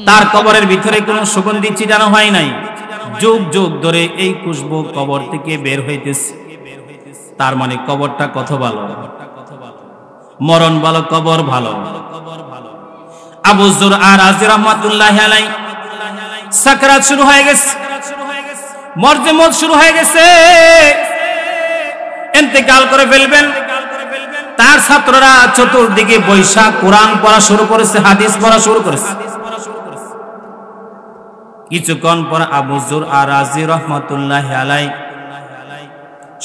তার কবরের ভিতরে কোনো সুগন্ধি ছিটানো হয় নাই, যুগ যুগ ধরে এই খুশবু কবর থেকে বের হইতেছে। তার মানে কবরটা কত ভালো, মরণ ভালো, কবর ভালো। আবু যুরআ রাজি রাহমাতুল্লাহি আলাইহি সাকরাত শুরু হয়ে গেছে, মরজমত শুরু হয়ে গেছে, ইন্তেকাল করে ফেলবেন। তার ছাত্ররা চতুর্দিকে বৈশা কোরআন পড়া শুরু করেছে, হাদিস পড়া শুরু করেছে। কিছুক্ষণ পর আবু যুরআ রাজি রাহমাতুল্লাহি আলাইহি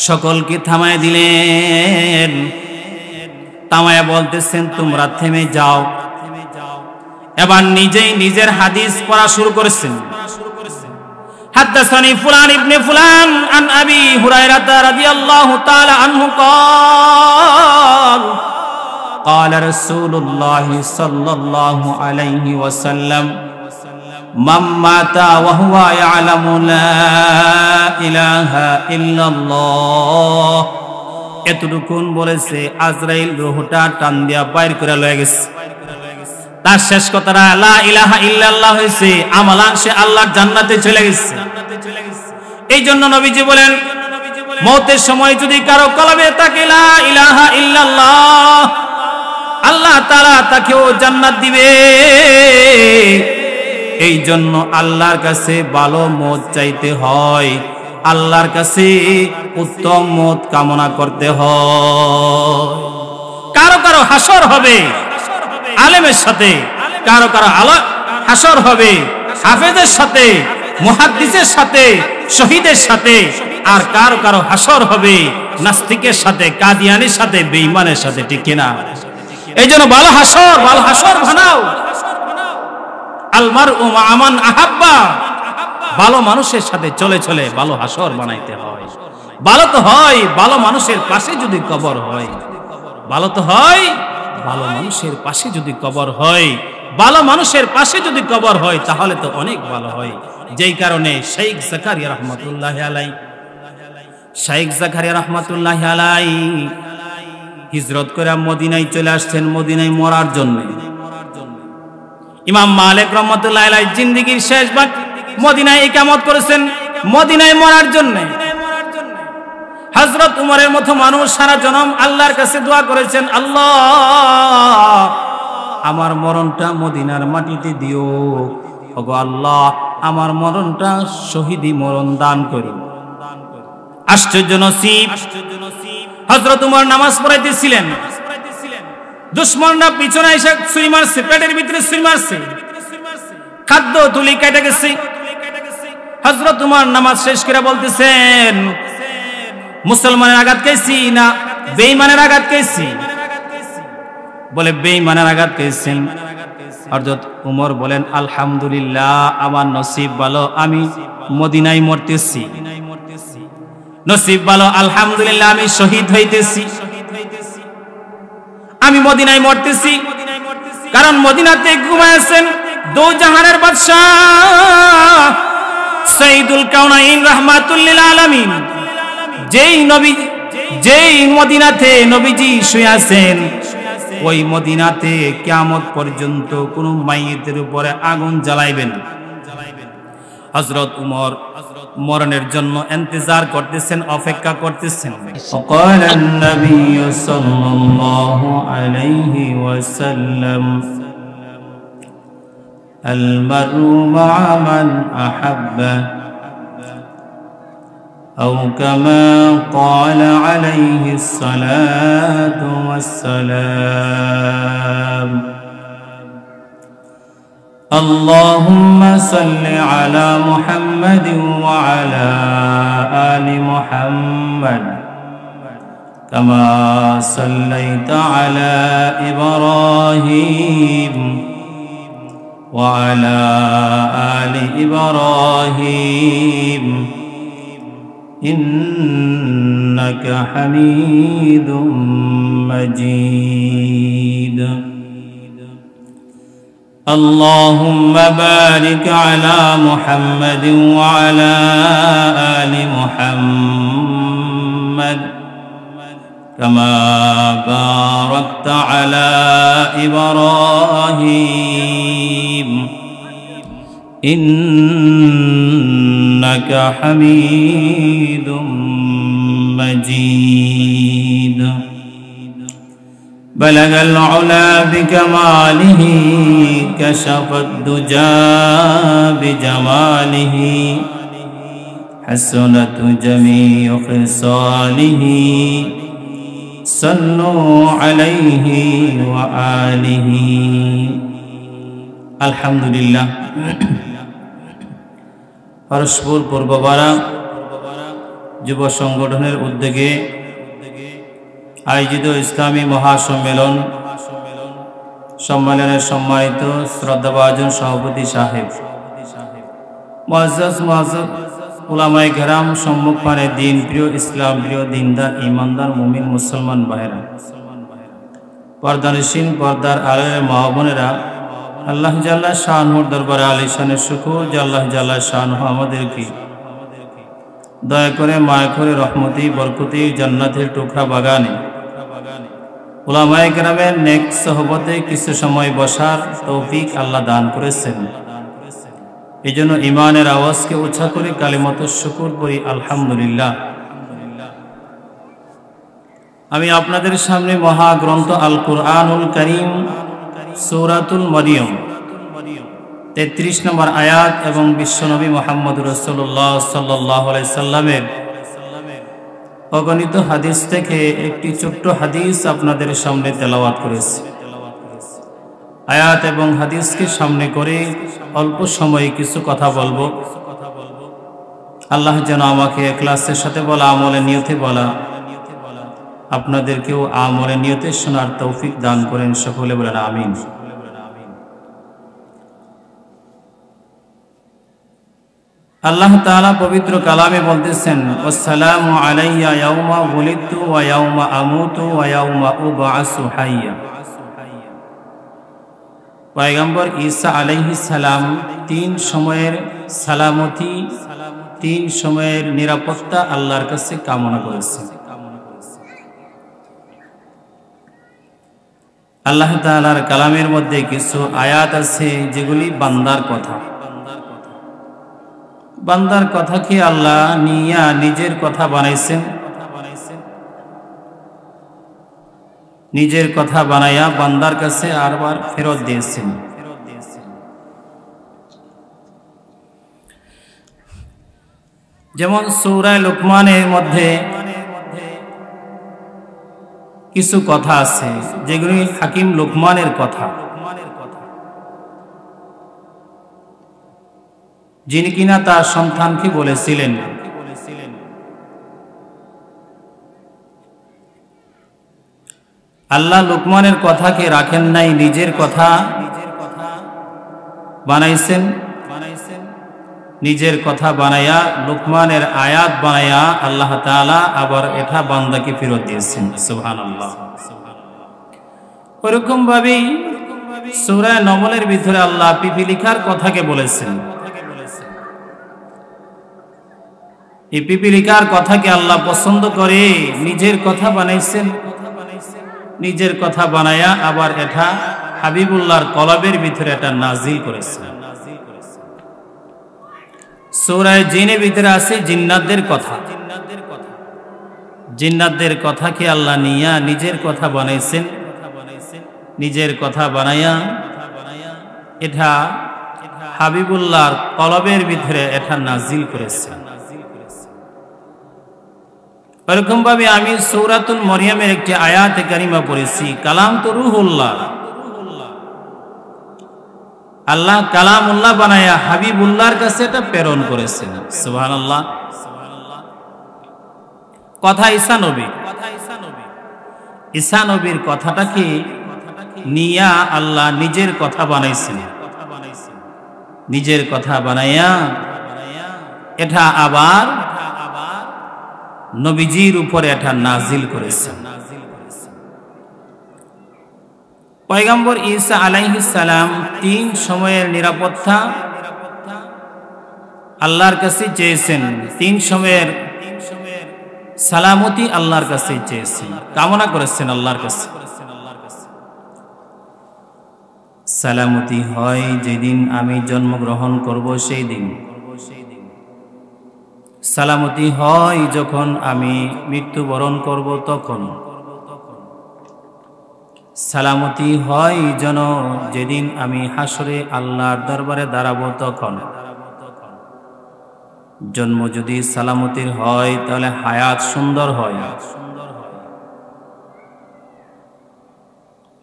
সকলকে থামায় দিলেন, থামায় বলতেছেন তোমরা থেমে যাও। এবার নিজেই নিজের হাদিস পড়া শুরু করেছেন। হাদাসানি ফুলান ইবনে ফুলান আন আবি হুরায়রা রাদিয়াল্লাহু তাআলা আনহু قال قال رسول الله صلى الله عليه وسلم من مات وهو يعلم لا إله إلا الله। এতটুকুন বলেছে, আজরাইল রূহটা টান দিয়া বাইর করে লয়ে গেছে। তার শেষ কথাটা লা ইলাহা ইল্লাল্লাহ হয়েছে, আমালান সে আল্লাহর জান্নাতে চলে গেছে। এই জন্য নবীজি বলেন, মওতের সময় যদি কারো কলবে থাকে লা ইলাহা ইল্লাল্লাহ, আল্লাহ তাআলা তাকেও জান্নাত দিবে। এই জন্য আল্লাহর কাছে ভালো মত চাইতে হয়, আল্লাহর কাছে উত্তম মত কামনা করতে হয়। কারো কারো হাসর হবে আলেমের সাথে, কারো কারো হাসর হবে হাফেজের সাথে, মুহাদ্দিসের সাথে, শহীদের সাথে, আর কারো কারো হাসর হবে নাস্তিকের সাথে, কাদিয়ানির সাথে, বেঈমানের সাথে। ঠিক কিনা? এই জন্য ভালো হাসর বানাও। আল মারউ মা মান আহাব্বা, ভালো মানুষের সাথে চলে চলে ভালো হাসর বানাইতে হয়। ভালো তো হয় ভালো মানুষের পাশে যদি কবর হয়, ভালো তো হয় ভালো মানুষের পাশে যদি কবর হয়, ভালো মানুষের পাশে যদি কবর হয় তাহলে তো অনেক ভালো হয়। যেই কারণে শেখ জাকারিয়া রাহমাতুল্লাহি আলাইহি, শেখ জাকারিয়া রাহমাতুল্লাহি আলাইহি হিজরত করে মদিনায় চলে আসছেন, মদিনায় মরার জন্য। ইমাম মালিক রাহমাতুল্লাহি আলাইহি জিন্দেগীর শেষ ভাগ মদিনায় ইকামত করেছেন, মদিনায় মরার জন্য। হযরত উমরের মতো মানুষ সারা জনম আল্লাহর কাছে দোয়া করেছেন, আল্লাহ আমার মরণটা মদিনার মাটিতে দিও, ওগো আল্লাহ আমার মরণটা শহীদি মরণ দান করো। আশ্চর্য নসিব, হযরত উমর নামাজ পড়াইতেছিলেন, দুশমনরা পিছনে এসে ছুরি মারছে, পেটের ভিতরে ছুরি মারছে, খাদ্য তুলি কেটে গেছে। হযরত উমর নামাজ শেষ করে বলতেছেন, মুসলমানের আঘাত খাইছি না বেঈমানের আঘাত খাইছি? বলে বেঈমানের আঘাত খাইছেন। হযরত উমর বলেন, আলহামদুলিল্লাহ আমার নসিব ভালো, আমি মদিনায় মরতেছি। নসিব ভালো, আলহামদুলিল্লাহ আমি শহীদ হইতেছি, আমি মদিনায় মরতেছি। কারণ মদিনাতে ঘুমায়েছেন দো জাহানের বাদশাহ সাইয়্যিদুল কাউনাইন রাহমাতুল লিল আলামিন। যেই মদিনাতে নবীজি শুয়ে আছেন, ওই মদিনাতে কিয়ামত পর্যন্ত কোন মাইয়িতের উপরে আগুন জ্বালাইবেন। হযরত উমর মরণের জন্য ইন্তজার করতেছেন, অপেক্ষা করতেছেন। وقال النبي صلى الله عليه وسلم المرء مع من أحبه أو كما قال عليه الصلاة والسلام اللهم صل على محمد وعلى آل محمد كما صليت على إبراهيم وعلى آل إبراهيم إنك حميد مجيد اللهم بارك على محمد وعلى آل محمد كما باركت على إبراهيم ইন্নাকা হামিদুম মাজিদ বালাগাল উলা বিকামালিহি কাশাফাদ দুজা বিজামালিহি হাসনাত জামিউ খিসালিহি সাল্লু আলাইহি ওয়া আলিহি। আলহামদুলিল্লাহ। হরসপুর পূর্বপাড়া যুব সংগঠনের উদ্যোগে আয়োজিত ইসলামী মহাসম্মেলন সম্মেলনের সম্মানিত শ্রদ্ধাভাজন সভাপতি সাহেব, মুআজ্জাজ উলামায়ে কেরাম, সম্মুখপানে দিন প্রিয়, ইসলাম প্রিয়, দিনদার, ইমানদার, মুমিন মুসলমান ভাইরা, পর্দানশীল, পর্দার আড়ালের মা বোনেরা, আল্লাহ জাল্লা শানুর দরবারে আলিশানের শুকর যে আল্লাহ জাল্লা শানু আমাদেরকে দয়া করে, মায়া করে, রহমতি বরকতি জান্নাতের টুকরা বাগানে উলামায়ে কেরামের নেক সোহবতে কিছু সময় বসার তৌফিক আল্লাহ দান করেছেন। এই জন্য ইমানের আওয়াজকে উচ্চা করে কালিমাত শুকর পড়ি আলহামদুলিল্লাহ। আমি আপনাদের সামনে মহাগ্রন্থ আল কুরআনুল কারীম সূরাতুল মরিয়ম 33 নম্বর আয়াত এবং বিশ্বনবী মুহাম্মদ রাসূলুল্লাহ সাল্লাল্লাহু আলাইহি সাল্লামের অগণিত হাদিস থেকে একটি ছোট্ট হাদিস আপনাদের সামনে তেলাওয়াত করেছি। আয়াত এবং হাদিসকে সামনে করে অল্প সময়ে কিছু কথা বলবো। আল্লাহ যেন আমাকে ইখলাসের সাথে বলা, আমলে নিয়তে বলা, আপনাদেরকেও আমলে নিয়তে শোনার তৌফিক দান করেন। সকলে বলেন আমিন। আল্লাহ তাআলা পবিত্র কালামে বলতেছেন, আসসালামু আলাইয়া ইয়াউমা ওয়ালিদতু ওয়া ইয়াউমা আমুতু ওয়া ইয়াউমা উবআসু হাইয়া। পয়গম্বর ঈসা আলাইহিস সালাম 3 সময়ের সালামতি, 3 সময়ের নিরাপত্তা আল্লাহর কাছে কামনা করেছেন। আল্লাহ তাআলার কালামের মধ্যে কিছু আয়াত আছে যেগুলি বান্দার কথা। বান্দার কথাকে আল্লাহ নিয়া নিজের কথা বানাইছেন, নিজের কথা বানাইয়া বান্দার কাছে আরবার ফেরত দিয়েছেন। যেমন সূরা লুকমানের মধ্যে কিছু কথা আছে যেগুলি হাকিম লুকমানের কথা, যিনি কিনা তার সন্তানকে বলেছিলেন, আল্লাহ লুকমানের কথাকে রাখেন নাই, নিজের কথা বানাইছেন। নিজের কথা বানাইয়া লুকমানের আয়াত বানাইয়া আল্লাহ তাআলা আবার এটা বান্দাকে ফেরত দিয়েছেন। সুবহানাল্লাহ। ওরকম ভাবেই সূরা নমলের ভিতরে আল্লাহ পিপিলিকার কথাকে বলেছেন। এই পিপিলিকার কথাকে আল্লাহ পছন্দ করে নিজের কথা বানাইছেন। নিজের কথা বানায়া আবার এটা হাবিবুল্লাহর কলবের ভিতরে এটা নাজিল করেছেন। সূরা জিনের ভিতরে আছে জিন্নাতদের কথা। জিন্নাতদের কথাকে আল্লাহ নিয়া নিজের কথা বানাইছেন। নিজের কথা বানায়া এটা হাবিবুল্লাহর কলবের ভিতরে এটা নাজিল করেছেন। এরকম ভাবে আমি সূরাতুল মরিয়মের একটি আয়াতে কারিমা পড়েছি, কালাম তো রূহুল্লাহ। আল্লাহ কালামুল্লাহ বানায়া হাবিবুল্লাহর কাছে এটা প্রেরণ করেছেন। সুবহানাল্লাহ। কথা ঈসা নবী, ঈসা নবীর কথাটাকে নিয়া আল্লাহ নিজের কথা বানাইছেন। নিজের কথা বানাইয়া এটা আবার নবীজির উপরে এটা নাজিল করেছেন। পয়গম্বর ঈসা আলাইহিস সালাম 3 সময়ের নিরাপত্তা আল্লাহর কাছে চেয়েছেন। 3 সময়ের সালামতি আল্লাহর কাছে চেয়েছেন, কামনা করেছেন আল্লাহর কাছে। সালামতি হয় যেদিন আমি জন্মগ্রহণ করব সেই দিন, সালামতি হয় যখন আমি মৃত্যুবরণ করব তখন, সালামতি হয় যেন যেদিন আমি হাসরে আল্লাহর দরবারে দাঁড়াবো তখন। জন্ম যদি সালামতির হয় তাহলে হায়াত সুন্দর হয়,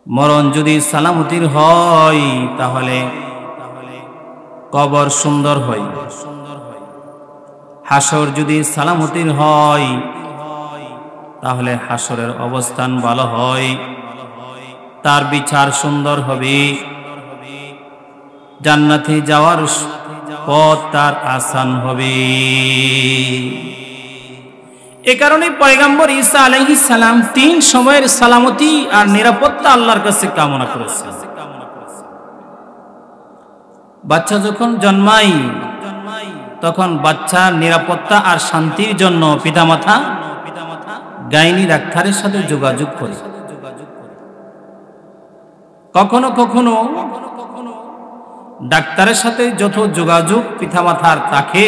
মরণ যদি সালামতির হয় তাহলে কবর সুন্দর হয়, হাসর যদি সালামতির হয় তাহলে হাসরের অবস্থান ভালো হয়, তার বিচার সুন্দর হবে, জান্নাতে যাওয়ার পথ তার আসান হবে। এ কারণে পয়গম্বর ঈসা আলাইহিস সালাম 3 সময়ের সালামতি আর নিরাপত্তা আল্লাহর কাছে কামনা করেছেন। বাচ্চা যখন জন্মায় তখন বাচ্চার নিরাপত্তা আর শান্তির জন্য পিতামাতা গাইনি ডাক্তারের সাথে যোগাযোগ করে। কখনো কখনো ডাক্তারের সাথে যত যোগাযোগ পিতামাতার থাকে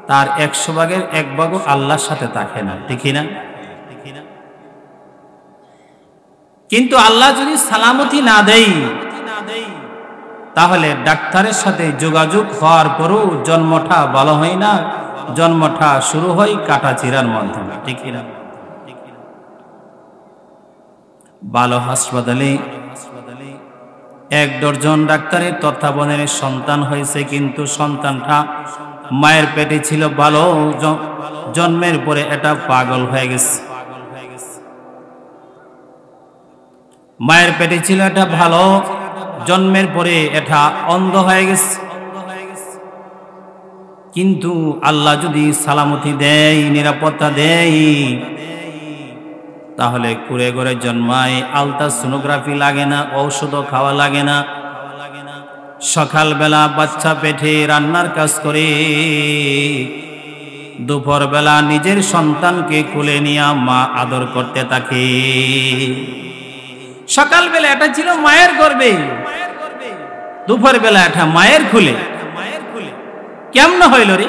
তার 100 ভাগের 1 ভাগও আল্লাহর সাথে থাকে না, ঠিক না? কিন্তু আল্লাহ যদি সালামতি না দেয় তাহলে ডাক্তারের সাথে যোগাযোগ হওয়ার পরও জন্মটা ভালো হয় না, জন্মটা শুরু হয় কাটাচিরার মাধ্যমে, ঠিক না? ভালো হাসপাতালে 1 ডজন ডাক্তারের তত্ত্বাবধানে সন্তান হয়েছে, কিন্তু সন্তানটা মায়ের পেটে ছিল ভালো, জন্মের পরে এটা পাগল হয়ে গেছে। মায়ের পেটে ছিল এটা ভালো, জন্মের পরে এটা অন্ধ হয়ে গেছে। কিন্তু আল্লাহ যদি সালামতি দেয়, নিরাপত্তা দেয়, তাহলে কুড়ে ঘরে জন্মায়, আলট্রাসোনোগ্রাফি লাগে না, ঔষধ খাওয়া লাগে না। সকালবেলা বাচ্চা পেটে রান্নার কাজ করে, দুপুরবেলা নিজের সন্তানকে কোলে নিয়ে মা আদর করতে থাকে। সকালবেলা এটা ছিল মায়ের গর্ভে, দুপুরবেলা এটা মায়ের কোলে। কেমন হইল রে?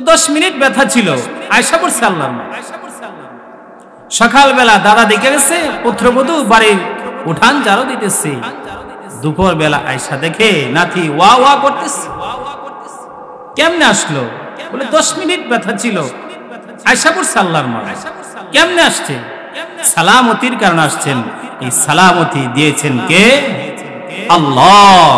10 মিনিট ব্যথা ছিল, আয়সা পড়ছে আল্লাহর মা। সকালবেলা দাদা দেখে গেছে পুত্রবধূ বাড়ির উঠান ঝাড়ু দিতেছে, দুপুরবেলা আয়সা দেখে নাতি ওয়া ওয়া করতেছে। কেমনে আসলো? বলে 10 মিনিট ব্যথা ছিল, আয়সা পড়ছে আল্লাহর মা। কেমনে আসছে? সালামতির কারণে আসছেন। এই সালামতি দিয়েছেন কে? আল্লাহ।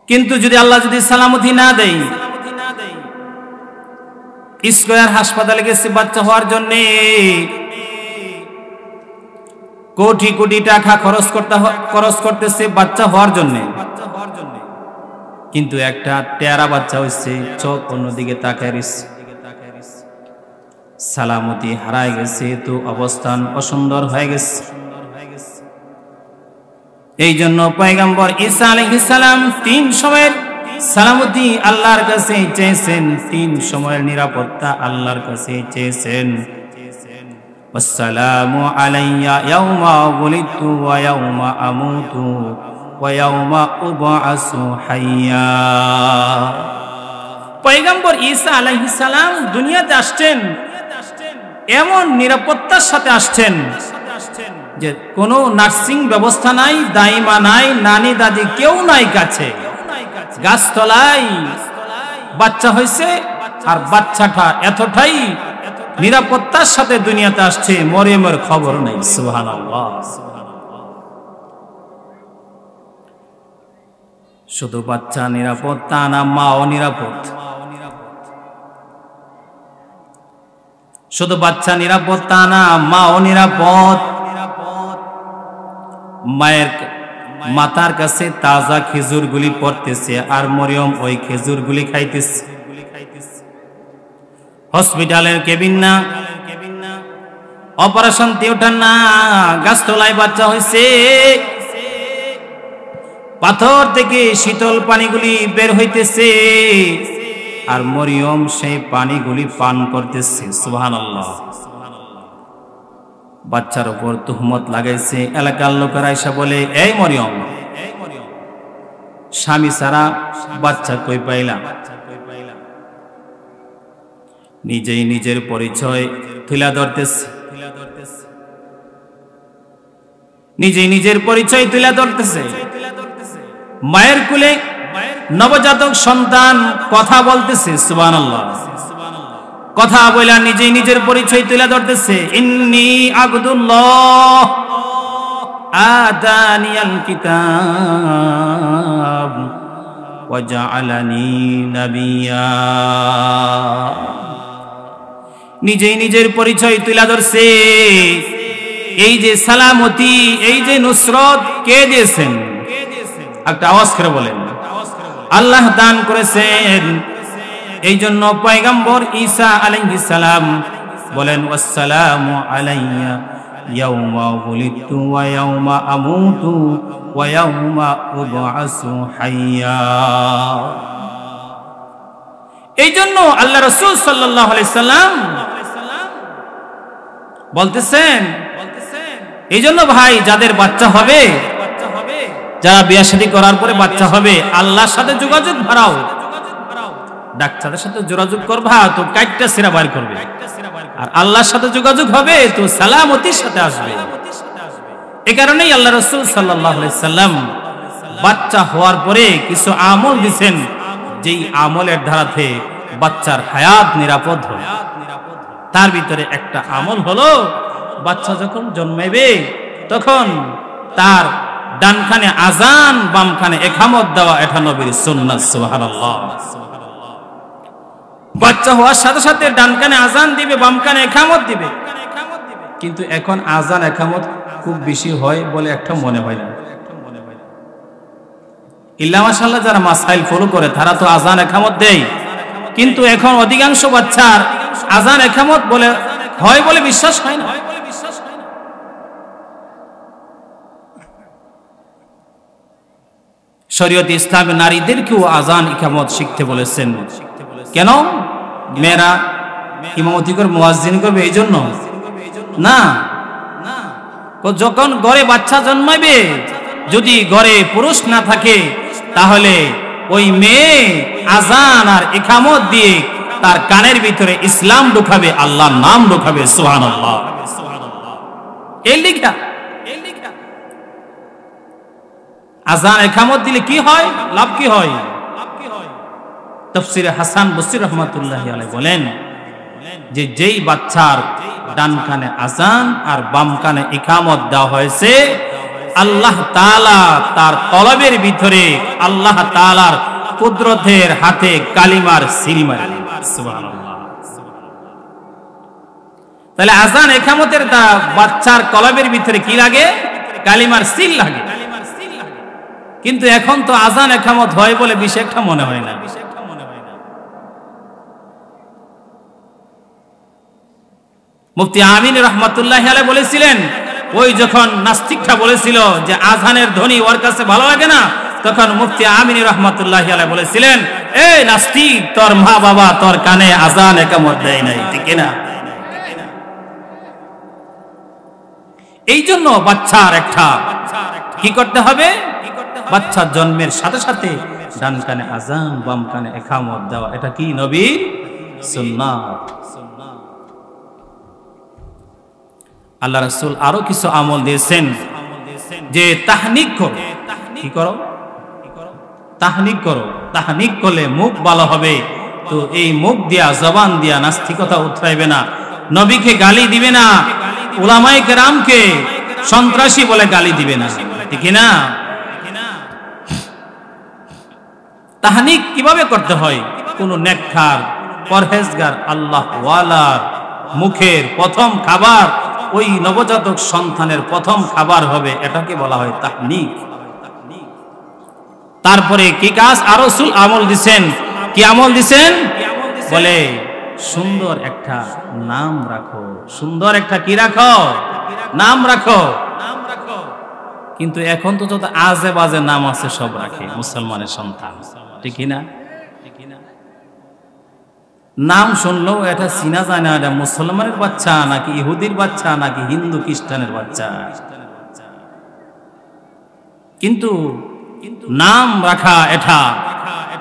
কিন্তু যদি আল্লাহ যদি সালামতি না দেয়, স্কয়ার হাসপাতালে গেছে বাচ্চা হওয়ার জন্য, কোটি কোটি টাকা খরচ করতেছে বাচ্চা হওয়ার জন্য, কিন্তু একটা টেরা বাচ্চা হয়েছে, চোখ অন্যদিকে তাকায় রয়েছে, সালামতি হারায় গেছে, তো অবস্থান অসুন্দর হয়ে গেছে। এই জন্য পয়গম্বর ঈসা আলাইহিস সালাম 3 সময়ের সালামতি আল্লাহর কাছে চেয়েছেন, 3 সময়ের নিরাপত্তা আল্লাহর কাছে চেয়েছেন। আসসালামু আলাইয়া ইয়াউমা ওয়ালিদতু ওয়া ইয়াউমা আমুতু ওয়া ইয়াউমা উবআসু হাইয়া। পয়গম্বর ঈসা আলাইহিস সালাম দুনিয়াতে আসছেন, এমন নিরাপত্তার সাথে আসছেন যে কোনো নার্সিং ব্যবস্থা নাই, দাইমা নাই, নানি দাদি কেউ নাই কাছে। গাছতলায় বাচ্চা হয়েছে, আর বাচ্চাটা এতটাই নিরাপত্তার সাথে দুনিয়াতে আসছে, মরিয়মের খবর নেই। সুবহানাল্লাহ। শুধু বাচ্চা নিরাপত্তা না, মাও নিরাপদ। শুধু বাচ্চা নিরাপত্তা না, মাও নিরাপদ। মায়ের মাতার কাছে তাজা খেজুরগুলি পড়তেছে, আর মরিয়ম ওই খেজুরগুলি খাইতেছে। হসপিটালের কেবিন না, অপারেশন থিয়েটার না, গাছতলায় বাচ্চা হয়েছে, পাথর থেকে শীতল পানিগুলি বের হইতেছে, আর মরিয়ম সেই পানিগুলি পান করতেছে। সুবহানাল্লাহ। বাচ্চার উপর তুহমত লাগাইছে। এলাকার লোকেরা এসে বলে, এই মরিয়ম, স্বামী ছাড়া বাচ্চা কই পাইলা? নিজেই নিজের পরিচয় তুলে ধরতেছে, নিজেই নিজের পরিচয় তুলে ধরতেছে। মায়ের কোলে নবজাতক সন্তান কথা বলতেছে। সুবহানাল্লাহ। কথা বলে নিজেই নিজের পরিচয় তুলে ধরতেছে। ইন্নী আবদুল্লাহ আতানিয়াল কিতাব ওয়া জাআলানি নাবিয়্যা। নিজেই নিজের পরিচয় তুলে ধরছে। এই যে সালামতি, এই যে নুসরত কে দিয়েছেন? একটা আওয়াজ করে বলেন, আল্লাহ দান করেছেন। এই জন্য পয়গম্বর ঈসা আলাইহিস সালাম বলেন, ওয়াসসালামু আলাইয়া ইয়াউমা উলিদতু ওয়া ইয়াউমা আমুতু ওয়া ইয়াউমা উবআসু হাইয়া। এই জন্য আল্লাহ রাসূল সাল্লাল্লাহু আলাইহি সাল্লাম বলতেছেন, এই জন্য ভাই যাদের বাচ্চা হবে, যারা বিয়ে শাদী করার পরে বাচ্চা হবে, আল্লাহর সাথে যোগাযোগ বাড়াও। ডাক্তারের সাথে যোগাযোগ করবা তো কাইটটা সিরা বাইর করবে, আর আল্লাহর সাথে যোগাযোগ হবে তো সালামতির সাথে আসবে। এই কারণেই আল্লাহ রাসূল সাল্লাল্লাহু আলাইহি সাল্লাম বাচ্চা হওয়ার পরে কিছু আমল দিবেন, যেই আমলের ধারাতে বাচ্চার হায়াত নিরাপদ হয়। তার ভিতরে একটা আমল হলো, বাচ্চা যখন জন্মাবে তখন তার ডানখানে আজান, বামখানে ইকামত দেওয়া, এটা নবীর সুন্নাত। সুবহানাল্লাহ। বাচ্চা হওয়ার সাথে সাথে ডানখানে আজান দিবে, বামখানে ইকামত দিবে। কিন্তু এখন আজান ইকামত খুব বেশি হয় বলে একটা মনে হয় না। ইল্লা মাশাআল্লাহ যারা মাসাইল ফলো করে তারা তো আজান ইকামত দেয়, কিন্তু এখন অধিকাংশ বাচ্চার আজান ইকামত বলে হয় বলে বিশ্বাস হয় না। শরীয়তে ইসলামে নারীদেরকেও আজান ইকামত শিখতে বলেছেন। কেন? মেয়েরা ইমামতি করবে, মুয়াজ্জিন করবে এই জন্য না। যখন ঘরে বাচ্চা জন্মাবে, যদি ঘরে পুরুষ না থাকে, তাহলে ওই মেয়ে আজান আর ইকামত দিয়ে তার কানের ভিতরে ইসলাম ঢুকাবে, আল্লাহর নাম ঢুকাবে। সুবহানাল্লাহ। এই লিখা আজান ইকামত দিলে কি হয়, লাভ কি হয়? তাফসীরে হাসান বসরি রাহমাতুল্লাহি আলাইহি বলেন যে যেই বাচ্চার ডান কানে আজান আর বাম কানে ইকামত দেওয়া হয়েছে, আল্লাহ তাআলা তার কলবের ভিতরে আল্লাহ তাআলার কুদরতের হাতে কালিমার সিল মারেন। সুবহানাল্লাহ। তাহলে আজান ইকামতের দ্বারা বাচ্চার কলবের ভিতরে কি লাগে? কালিমার সিল লাগে। কিন্তু এখন তো আজান ইকামত হয় বলে বিশেষ একটা মনে হয় না। মুফতি আমিন রাহমাতুল্লাহি আলাইহি বলেছিলেন, ওই যখন নাস্তিকটা বলেছিল যে আজানের ধ্বনি ওর কাছে ভালো লাগে না, তখন মুফতি আমিন রাহমাতুল্লাহি আলাইহি বলেছিলেন, এই নাস্তিক, তোর মা বাবা তোর কানে আজান ইকামত দেয় নাই, ঠিক না? এই জন্য বাচ্চার একটা কি করতে হবে? বাচ্চার জন্মের সাথে সাথে ডান কানে আজান, বাম কানে ইকামত দেওয়া, এটা কি নবীর সুন্নাত। আল্লাহ রাসূল আরো কিছু আমল দিয়েছেন, যে তাহনিক করো। কি করো? তাহনিক করো। তাহনিক করলে মুখ ভালো হবে। তো এই মুখ দিয়া, জবান দিয়া নাস্তিকতা উঠরাইবে না, নবীকে গালি দিবে না, উলামায়ে কেরামকে সন্ত্রাসী বলে গালি দিবে না, ঠিক না? তাহনিক কিভাবে করতে হয়? কোন নেককার পরহেজগার আল্লাহ ওয়ালার মুখের প্রথম খাবার, ওই নবজাতক সন্তানের প্রথম খাবার হবে, এটাকে বলা হয় তাহনিক। তারপরে কি কাজ আর রাসূল আমল দিবেন? কি আমল দিবেন? বলে সুন্দর একটা নাম রাখো। সুন্দর একটা কি রাখো? নাম রাখো। কিন্তু এখন তো যত আজে বাজে নাম আছে সব রাখে মুসলমানের সন্তান, ঠিক না? নাম শুনলেও এটা চিনা যায় না, এটা মুসলমানের বাচ্চা নাকি ইহুদির বাচ্চা নাকি হিন্দু খ্রিস্টানের বাচ্চা। কিন্তু নাম রাখা এটা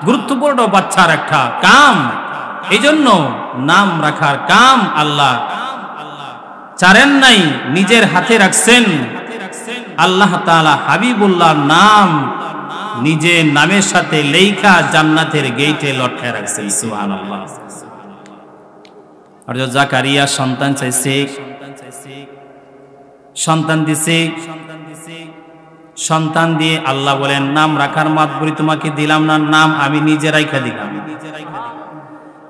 গুরুত্বপূর্ণ বাচ্চার একটা কাম। এই জন্য নাম রাখার কাম আল্লাহ চারেন নাই, নিজের হাতে রাখছেন। আল্লাহ তাআলা হাবিবুল্লাহ নাম নিজের নামের সাথে লেখা জান্নাতের গেটে লটকায় রাখছেন। সুবহানাল্লাহ। আর জাকারিয়া সন্তান চাইছে, সন্তান দিছে, সন্তান দিয়ে আল্লাহ বলেন নাম রাখার মাতবরি তোমাকে দিলাম না, নাম আমি নিজে রাইখা দিলাম।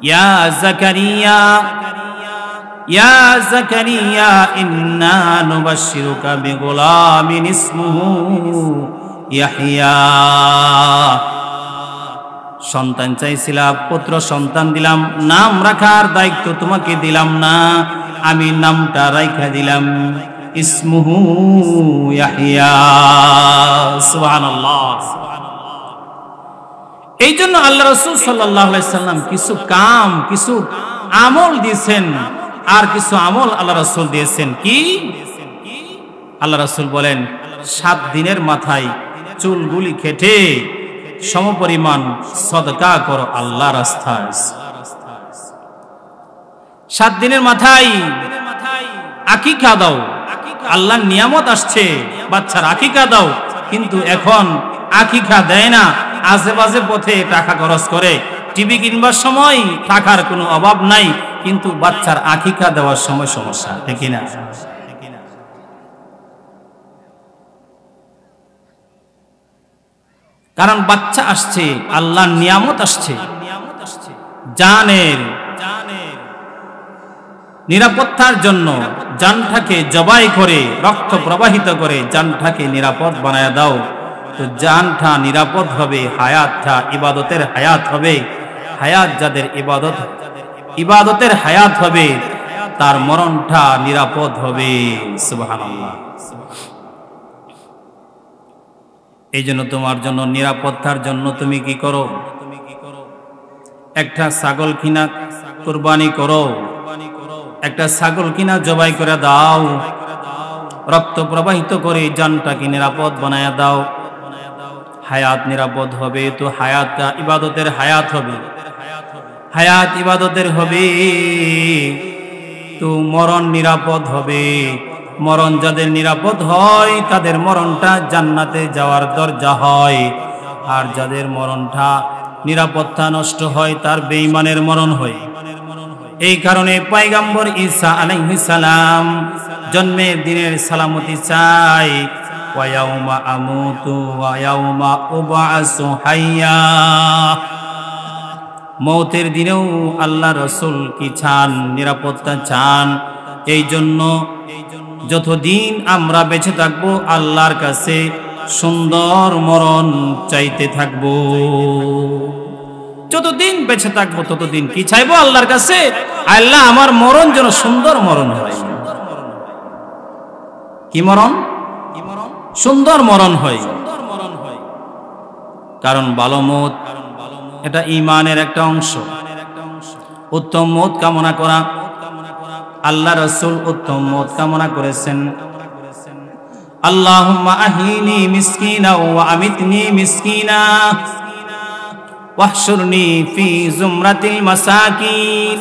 ইয়া জাকারিয়া, ইয়া জাকারিয়া ইন্না নুবাশশিরুকা বিগুলামিন ইসমুহু ইয়াহইয়া। সন্তান চাইছিলাম, পুত্র সন্তান দিলাম, নাম রাখার দায়িত্ব তোমাকে দিলাম না, আমি নামটা রাইখা দিলাম ইসমুহু ইয়াহইয়া। সুবহানাল্লাহ। এই জন্য আল্লাহ রাসূল সাল্লাল্লাহু আলাইহি সাল্লাম কিছু কাম, কিছু আমল দিয়েছেন, আর কিছু আমল আল্লাহ রাসূল দিয়েছেন। কি? আল্লাহ রাসূল বলেন 7 দিনের মাথায় চুলগুলি কেটে সমপরিমাণ সদকা করো আল্লাহর রাস্তায়। 7 দিনের মাথায় আকিকা দাও, আল্লাহর নিয়ামত আসছে, বাচ্চার আকিকা দাও। কিন্তু এখন আকিকা দেয় না, আজেবাজে পথে টাকা খরচ করে। টিভি কিনবার সময় টাকার কোনো অভাব নাই, কিন্তু বাচ্চার আকিকা দেওয়ার সময় সমস্যা, ঠিক না? কারণ বাচ্চা আসছে, আল্লাহর নিয়ামত আসছে, জানের নিরাপত্তার জন্য জানটাকে জবাই করে রক্ত প্রবাহিত করে জানটাকে নিরাপদ বানায় দাও। তো জানটা নিরাপদ হবে, হায়াতটা ইবাদতের হায়াত হবে। হায়াত যাদের ইবাদতের হায়াত হবে, তার মরণটা নিরাপদ হবে। সুবহানাল্লাহ। এই জন্য তোমার জন্য নিরাপত্তার জন্য তুমি কি করো? একটা ছাগল কিনা কুরবানি করো, একটা ছাগল কিনা জবাই করে দাও, রক্ত প্রবাহিত করে জানটাকে নিরাপদ বানায় দাও। হায়াত নিরাপদ হবে, তো হায়াতটা ইবাদতের হায়াত হবে, হায়াত ইবাদতের হবে, তো মরণ নিরাপদ হবে। মরণ যাদের নিরাপদ হয় তাদের মরণটা জান্নাতে যাওয়ার দরজা হয়, আর যাদের মরণটা নিরাপত্তা নষ্ট হয় তার বেঈমানের মরণ হয়। এই কারণে পয়গম্বর ঈসা আলাইহিস সালাম জন্মের দিনের সালামতি চাই। ওয়া ইয়াউমা আমুতু ওয়া ইয়াউমা উবআসু হাইয়া। মওতের দিনেও আল্লাহ রাসূল কি চান? নিরাপত্তা চান। এই জন্য যতদিন আমরা বেঁচে থাকবো আল্লাহর কাছে সুন্দর মরণ চাইতে থাকবো। যতদিন বেঁচে থাকবো ততদিন কি চাইবো আল্লাহর কাছে? আল্লাহ আমার মরণ যেন সুন্দর মরণ হয়। কি মরণ? সুন্দর মরণ হয়। কারণ ভালো মত এটা ঈমানের একটা অংশ। উত্তম মত কামনা করা, আল্লাহ রাসূল উত্তম মত কামনা করেছেন। আল্লাহুম্মা আহিনি মিসকিনা ওয়া আমিতনি মিসকিনা ওয়াহশুরনি ফি জুমরাতিল মাসাকিন।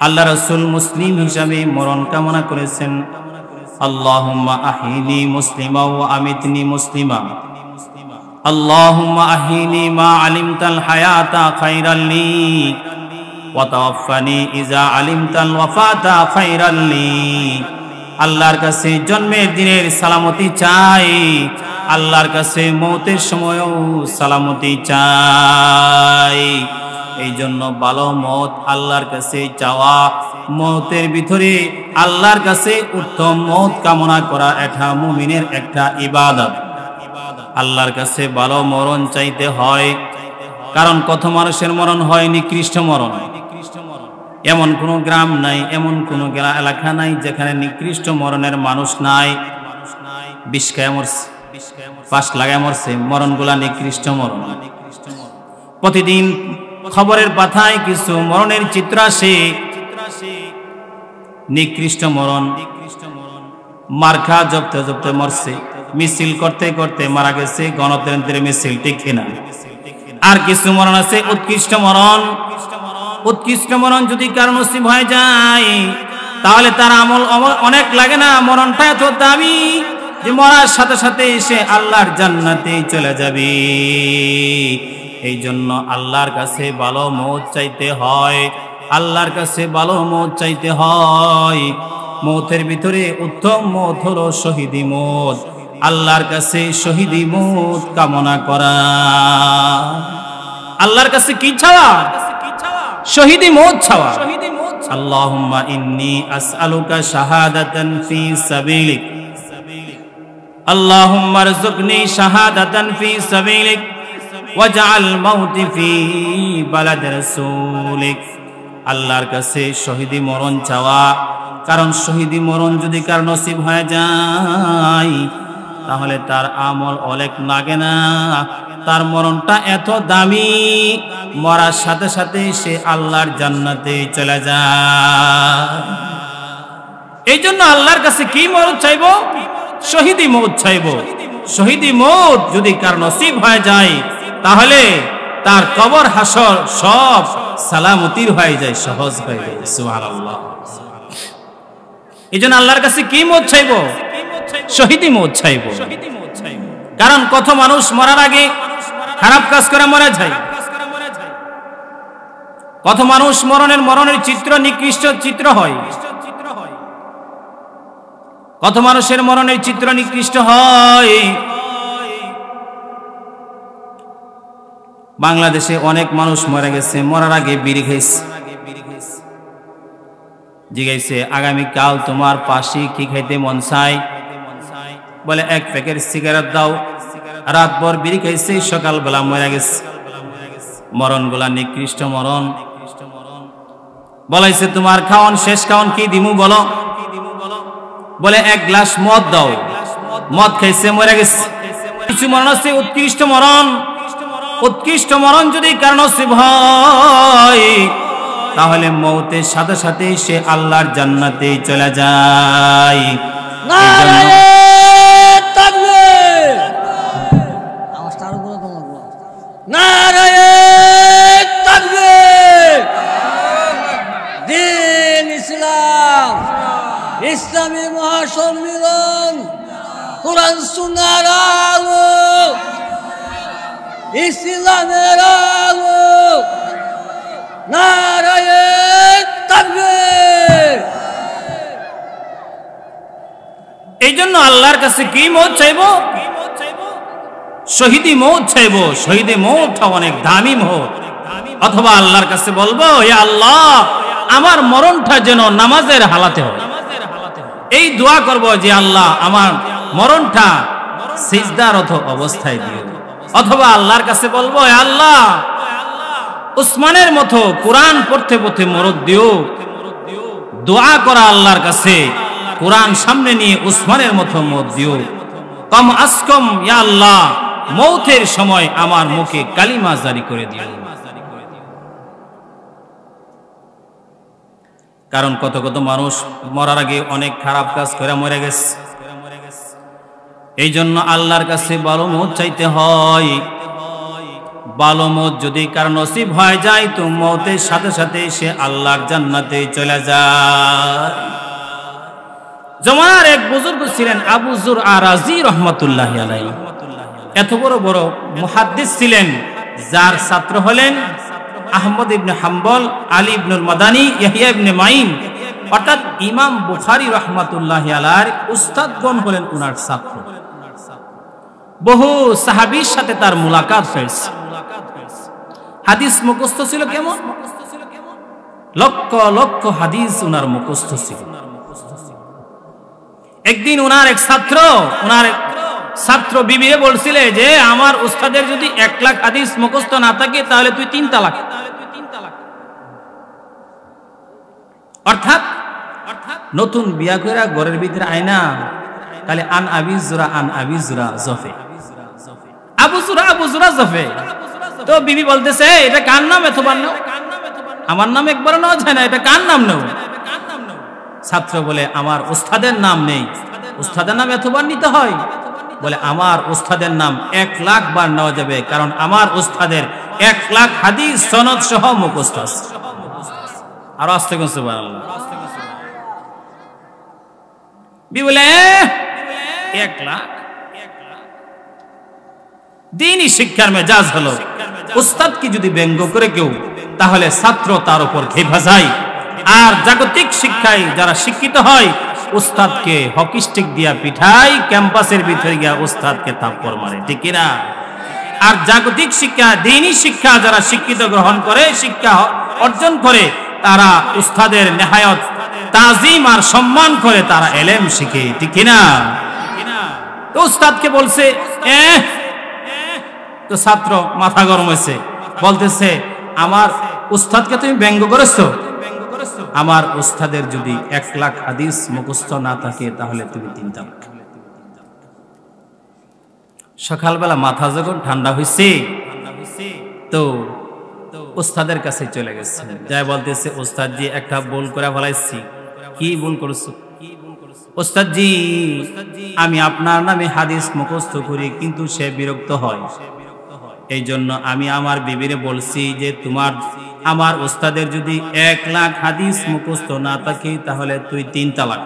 আল্লাহ রাসূল মুসলিম হিসাবে মরণ কামনা করেছেন। আল্লাহুম্মা আহিনি মুসলিমা ওয়া আমিতনি মুসলিমা। আল্লাহুম্মা আহিনি মা আলিমতাল হায়াতা খায়রাল লি ওয়া তাওয়াফানি ইজা আলিমতাল ওয়াফাতা খায়রাল লি। আল্লাহর কাছে জন্মের দিনের সালামতি চাই, আল্লাহর কাছে মওতের সময়ও সালামতি চাই। এই জন্য ভালো মত আল্লাহর কাছে চাওয়া, মওতের ভিতরে আল্লাহর কাছে উত্তম মত কামনা করা, এটা মুমিনের একটা ইবাদত। আল্লাহর কাছে ভালো মরণ চাইতে হয়, কারণ কত মানুষের মরণ হয় নিকৃষ্ট মরণ। এমন কোনো গ্রাম নাই, এমন কোনো এলাকা নাই যেখানে নিকৃষ্ট মরণের মানুষ নাই। বিষ খায় মরছে, ফাঁস লাগায় মরছে, মরণগুলা নিকৃষ্ট মরণ। প্রতিদিন খবরের পাতায় কিছু মরণের চিত্র আসে, নিকৃষ্ট মরণ, মার্কা জপতে জপতে মরছে, মিছিল করতে করতে মারা গেছে, গণতন্ত্রের মিছিল, ঠিক কিনা? আর কিছু মরণ আছে উৎকৃষ্ট মরণ। উৎকৃষ্ট মরণ যদি কারো নসিব হয়ে যায় তাহলে তার আমল অনেক লাগে না, মরণটা এত দামি যে মরার সাথে সাথে সে আল্লাহর জান্নাতে চলে যাবে। এই জন্য আল্লাহর কাছে ভালো মওত চাইতে হয়, আল্লাহর কাছে ভালো মওত চাইতে হয়। মওতের ভিতরে উত্তম মওত হলো শহীদি মওত। আল্লাহর কাছে শহীদি মওত কামনা করা। আল্লাহর কাছে কি চাওয়া? শহীদি মওত চাওয়া। আল্লাহুম্মা ইন্নী আসআলুকা শাহাদাতান ফি সাবিলিক, আল্লাহুম্মা রযুকনি শাহাদাতান ফি সাবিলিক ওয়াজআল মাউতি ফি বালাদ রাসূলিক। আল্লাহর কাছে শহীদি মরণ চাওয়া, কারণ শহীদি মরণ যদি কার নসিব হয়ে যায় তাহলে তার আমল অনেক লাগে না, তার মরণটা এত দামি, মরার সাথে সাথে সে আল্লাহর জান্নাতে চলে যায়। এই জন্য আল্লাহর কাছে কি মরণ চাইব? শহীদি মওত চাইব। শহীদি মওত যদি কার নসিব হয়ে যায় তাহলে তার কবর হাসর সব সালামতির হয়ে যায়, সহজ হয়ে যায়। সুবহানাল্লাহ। এই জন্য আল্লাহর কাছে কি মওত চাইব? শহীদি মওত চাইব। কারণ কত মানুষ মরার আগে খারাপ কাজ করে মারা যায়, কত মানুষ মরণের চিত্র নিকৃষ্ট চিত্র হয়, কত মানুষের মরণের চিত্র নিকৃষ্ট হয়। বাংলাদেশে অনেক মানুষ মরে গেছে, মরার আগে বিড়ি খাইছে, জিজ্ঞাসা আগামীকাল তোমার পাশে কি খাইতে মন চায়? বলে এক প্যাকেট সিগারেট দাও। রাতভর বিড়ি খাইছে, সকালবেলা মরে গেছে। মরণগুলা নিকৃষ্ট মরণ। বলাইছে তোমার খাওয়ান শেষ, খাওয়ান কি দিমু বলো? বলে এক গ্লাস মদ দাও। মদ খাইছে, মরে গেছে। কিছু মরণ আছে উৎকৃষ্ট মরণ। উৎকৃষ্ট মরণ যদি কার নসিব হয় তাহলে মওতের সাথে সাথে সে আল্লাহর জান্নাতে চলে যায়। ইসলামী মহাসম্মিলন, কুরআন সুন্নাহর আলো, ইসলামের আলো, নারায়ে তাকবীর। এই জন্য আল্লাহর কাছে কি মওত চাইব? শহীদি মওত চাইব। শহীদি মওতটা অনেক দামি মওত। অথবা আল্লাহর কাছে বলবো, হে আল্লাহ, আমার মরণটা যেন নামাজের হালাতে হয়। এই দোয়া করব যে আল্লাহ আমার মরণটা সিজদারত অবস্থায় দিও। অথবা আল্লাহর কাছে বলবো, হে আল্লাহ, উসমানের মতো কোরআন পড়তে পড়তে মরণ দিও। দোয়া করা আল্লাহর কাছে, কোরআন সামনে নিয়ে উসমানের মতো মত দিও। কম আসকম ইয়া আল্লাহ, মৌতের সময় আমার মুখে কালিমা জারি করে দিও। কারণ কত কত মানুষ মরার আগে অনেক খারাপ কাজ করে মরে গেছে। এই জন্য আল্লাহর কাছে ভালো মওত চাইতে হয়। ভালো মওত যদি কার নসিব হয়ে যায় তো মওতের সাথে সাথে সে আল্লাহর জান্নাতে চলে যায়। জমানার এক বুজুর্গ ছিলেন আবু যুরআ রাজি রাহমাতুল্লাহি আলাইহি। এত বড় বড় মুহাদ্দিস ছিলেন, যার ছাত্র হলেন আহমদ ইবনে হাম্বল, আলী ইবনুল মাদানী, ইয়াহইয়া ইবনে মাইন, অর্থাৎ ইমাম বুখারী রাহমাতুল্লাহি আলাইহির উস্তাদগণ হলেন উনার ছাত্র। বহু সাহাবীর সাথে তার মুলাকাত হয়েছে। হাদিস মুখস্থ ছিল কেমন? লক্ষ লক্ষ হাদিস উনার মুখস্থ ছিল। একদিন উনার এক ছাত্র বিবিরে বলছিলে যে আমার উস্তাদের যদি 1 লাখ হাদিস মুখস্থ না থাকে তাহলে তুই 3 তালাক। অর্থাৎ নতুন বিয়া কইরা ঘরের ভিতরে আয়না তাহলে আন আবি যুরা জফে, আবু যুরা জফে। তো তো বিবি বলতেছে এটা কার নাম এতবার নাও, আমার নাম একবার নেওয়া যায় না, এটা কার নাম নাও? ছাত্র বলে আমার উস্তাদের নাম নেই, উস্তাদের নাম এতবার নিতে হয়? বলে আমার উস্তাদের নাম 1,00,000 বার নেওয়া যাবে, কারণ আমার উস্তাদের 1,00,000 হাদিস সনদ সহ মুখস্থ আছে। আর আস্তে করে সুবহানাল্লাহ। বিবি বলে 1,00,000? দ্বীনি শিক্ষার মেজাজ হলো উস্তাদকে যদি ব্যঙ্গ করে কেউ, তাহলে ছাত্র তার উপর খেপা যায়। আর জাগতিক শিক্ষায় যারা শিক্ষিত হয়, উস্তাদকে হকি স্টিক দিয়া পিঠাই, ক্যাম্পাসের ভিতরে গিয়া উস্তাদকে থাপ্পড় মারে, ঠিক না? আর জাগতিক শিক্ষা, দ্বীনি শিক্ষা যারা শিক্ষিত গ্রহণ করে, শিক্ষা অর্জন করে, তারা উস্তাদের নেহায়ত তাজিম আর সম্মান করে, তারা এলেম শিখে, ঠিক না? তো উস্তাদকে বলছে তো ছাত্র মাথা গরম হয়েছে, বলতেছে আমার উস্তাদকে তুমি ব্যঙ্গ করেছো? আমার উস্তাদের যদি 1,00,000 হাদিস মুখস্থ না থাকে, তাহলে তুমি 3 তালাক। সকালবেলা মাথা যখন ঠান্ডা হয়েছে, তো উস্তাদের কাছে চলে গেছে, যাই বলতেছে উস্তাদ জি একটা ভুল করে ফেলাইছি। কি ভুল করেছো? উস্তাদ জি আমি আপনার নামে হাদিস মুখস্থ করি, কিন্তু সে বিরক্ত হয়, এই জন্য আমি আমার বিবিরে বলছি যে আমার উস্তাদের যদি 1,00,000 হাদিস মুখস্থ না থাকে, তাহলে তুই 3 তালাক।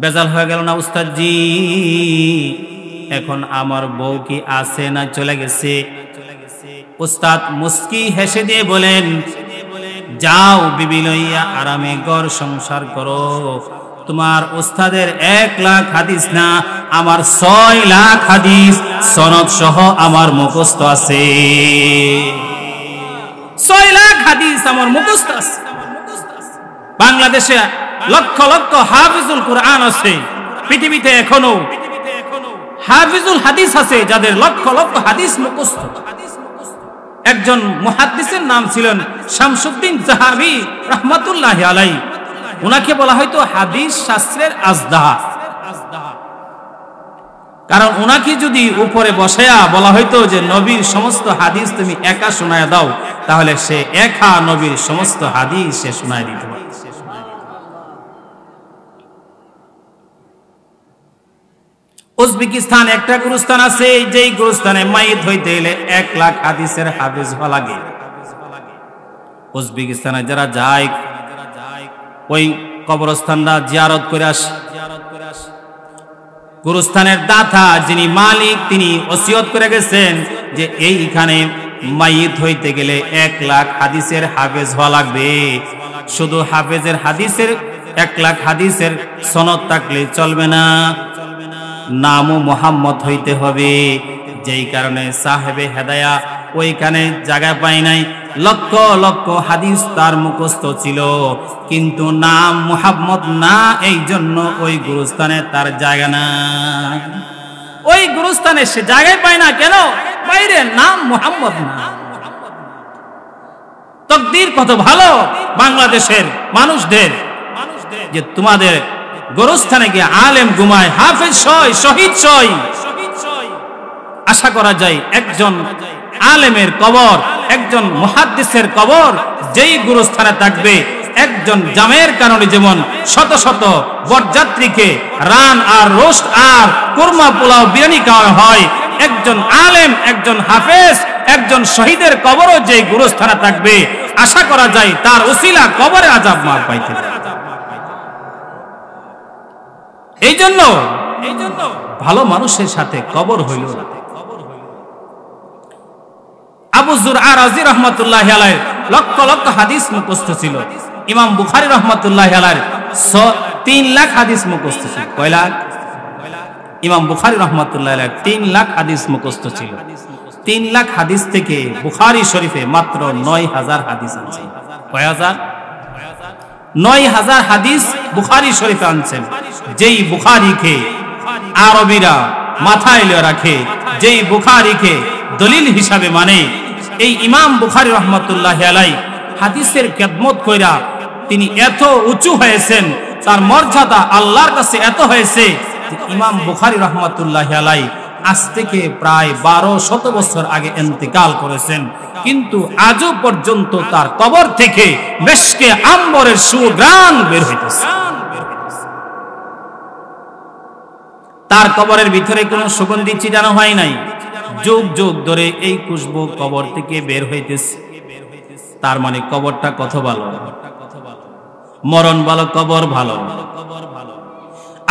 বেজাল হয়ে গেল না উস্তাদ জি? এখন আমার বউ কি আছে না চলে গেছে? উস্তাদ মুস্কি হেসে দিয়ে বলেন, যাও বিবি লইয়া আরামে ঘর সংসার করো, তোমার উস্তাদের 1,00,000 হাদিস না, আমার 6,00,000 হাদিস সনদ সহ আমার মুখস্থ আছে। 6,00,000 হাদিস আমার মুখস্থ আছে। বাংলাদেশে লক্ষ লক্ষ হাফিজুল কুরআন আছে, পৃথিবীতে এখনো হাফিজুল হাদিস আছে যাদের লক্ষ লক্ষ হাদিস মুখস্থ। একজন মুহাদ্দিসের নাম ছিলেন শামসুদ্দিন যাহাবি রাহমাতুল্লাহি আলাইহি, উনাকে বলা হয়তো হাদিস শাস্ত্রের আজদাহা। কারণ উনাকে যদি উপরে বসায়া বলা হয়তো যে নবীর সমস্ত হাদিস তুমি একা শোনায় দাও, তাহলে সে একা নবীর সমস্ত হাদিস সে শোনায় দিতে পারে। উজবেকিস্তান একটা গুরুস্থান আছে, যেই গুরুস্থানে মাইত হইতে এলে 1,00,000 হাদিসের হাফেজ হওয়া লাগে। উজবেকিস্তানে যারা যায় ওই কবরস্থানটা জিয়ারত করে আসে। গুরুস্থানের দাতা যিনি মালিক, তিনি ওসিয়ত করে গেছেন যে এইখানে মাইত হইতে গেলে 1,00,000 হাদিসের হাফেজ হওয়া লাগবে। শুধু হাফেজের হাদিসের 1,00,000 হাদিসের সনদ থাকলে চলবে না, নামও মোহাম্মদ হইতে হবে। যেই কারণে সাহেবে হেদায়া ওইখানে জায়গা পায় নাই। লক্ষ লক্ষ হাদিস তার মুখস্থ ছিল, কিন্তু নাম মুহাম্মদ না, এই জন্য ওই গুরুস্থানে তার জায়গা না। ওই গুরুস্থানে সে জায়গায় পায় না কেন? বাইরে নাম মুহাম্মদ না। তকদির কত ভালো বাংলাদেশের মানুষদের যে তোমাদের গোরস্থানে গিয়ে আলেম ঘুমায়, হাফেজ সয়, শহীদ সয়। আশা করা যায় একজন আলেমের কবর, একজন মুহাদ্দিসের কবর যেই গুরুস্থানে থাকবে, একজন জামের কারণে যেমন শত শত বরযাত্রীকে রান আর রোস্ট আর কুরমা পোলাও বিরিয়ানি খাওয়া হয়, একজন আলেম, একজন হাফেজ, একজন শহীদের কবরও যেই গুরুস্থানে থাকবে, আশা করা যায় তার উসিলা কবরে আযাব মার পাইতে। এই জন্য ভালো মানুষের সাথে কবর হইল। আবু যুরআ রাজি রাহমাতুল্লাহি আলাইহি লক্ষ লক্ষ হাদিস মুখস্থ ছিল। ইমাম বুখারী রাহমাতুল্লাহি আলাইহি 3,00,000 হাদিস মুখস্থ ছিল। কয় লাখ? ইমাম বুখারী রাহমাতুল্লাহি আলাইহি 3,00,000 হাদিস মুখস্থ ছিল। 3,00,000 হাদিস থেকে বুখারী শরীফে মাত্র 9,000 হাদিস আছে। কয় হাজার? 9,000 হাদিস বুখারী শরীফে আনছেন। যেই বুখারীকে আরবিরা মাথায় লিয়ে রাখে, যেই বুখারীকে দলিল হিসাবে মানে, এই ইমাম বুখারী রাহমাতুল্লাহি আলাইহি হাদিসের খেদমত কইরা তিনি এত উঁচু হয়েছেন, তার মর্যাদা আল্লাহর কাছে এত হয়েছে যে ইমাম বুখারী রাহমাতুল্লাহি আলাইহি আজ থেকে প্রায় 1200 বছর আগে ইন্তেকাল করেছেন, কিন্তু আজও পর্যন্ত তার কবর থেকে মেশকে আম্বরের সুঘ্রাণ বের হইতেছে। তার কবরের ভিতরে কোনো সুগন্ধি ছিটানো হয় নাই, যুগ যুগ ধরে এই খুশবু কবর থেকে বের হইতেছে। তার মানে কবরটা কত ভালো, মরণ ভালো, কবর ভালো।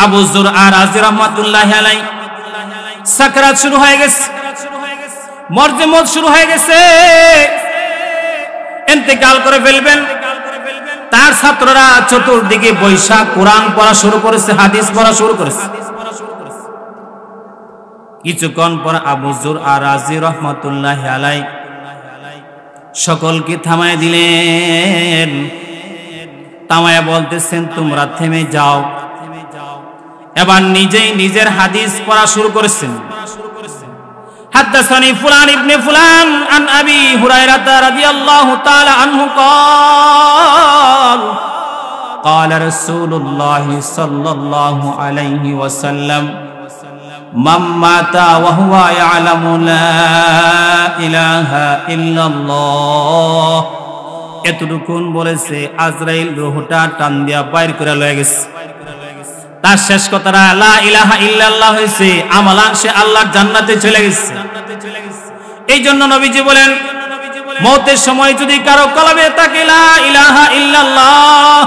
আবু যুরআ রাজি রাহমাতুল্লাহি আলাইহি সাকরাত শুরু হয়ে গেছে, মরজমত শুরু হয়ে গেছে, ইন্তেকাল করে ফেলবেন। তার ছাত্ররা চতুর্দিকে বৈশা কোরআন পড়া শুরু করেছে, হাদিস পড়া শুরু করেছে। কিছুক্ষণ পর আবু যুরআ রাজি রাহমাতুল্লাহি আলাইহি সকলকে থামায় দিলেন, থামায় বলতেছেন তোমরা থেমে যাও। এবার নিজেই নিজের হাদিস পড়া শুরু করেছেন। হাদাসানি ফুলান ইবনে ফুলান আন আবি হুরায়রা রাদিয়াল্লাহু তাআলা আনহু قال قال رسول الله صلى الله عليه وسلم من مات وهو يعلم لا إله إلا الله। এতটুকুন বলেছে, আজরাইল রূহটা টান দিয়া বাইর করে লয়ে গেছে। তার শেষ কথাটা লা ইলাহা ইল্লাল্লাহ হয়েছে, আমালান সে আল্লাহর জান্নাতে চলে গেছে। এই জন্য নবীজি বলেন, মওতের সময় যদি কারো কলবে থাকে লা ইলাহা ইল্লাল্লাহ,